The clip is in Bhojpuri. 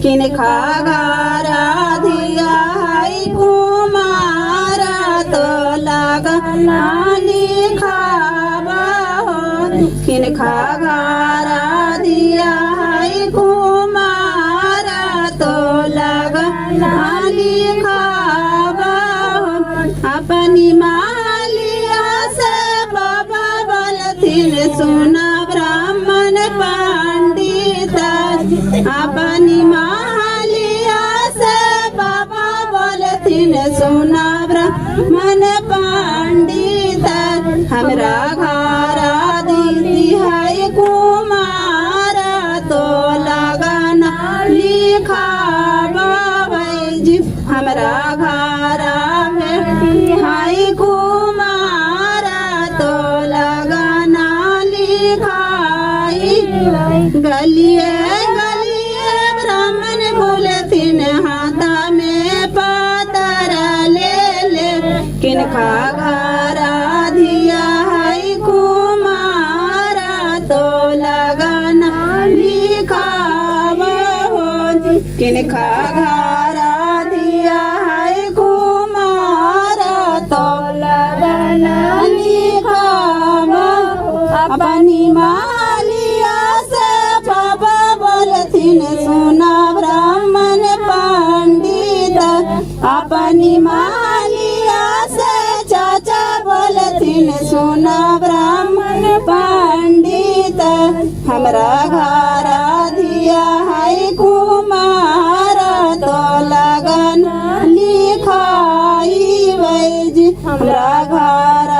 किनका घरा दिया है कुमारा तो लगना लिखावा हो किनका घरा दिया है कुमारा तो लगना लिखावा हो अपनी मालिया से बाबा बोलथिन सुना ब्राह्मण पंडित अपनी मालिया से बाबा बोलथिन सुना ब्राह्मण पंडित हमरा घरा दीदी है कुमारा तो लगना लिखावा जी हमरा घरा में है कुमारा तो लगना लिखाई गलिए गलिए ब्राह्मण बोलथिन हाथा में पातर ले किनका घरा दिया है कुमारा तो लगना लिखावा हो किनका घरा दिया है कुमारा तो लगना लिखावा अपनी मालिया से बाबा बोलथिन सुना ब्राह्मण पंडित अपनी मालिया से चाचा बोलथिन सुना ब्राह्मण पंडित हमरा घरा दिया है कुमारा तो लगन लिखाई वैज हमरा घरा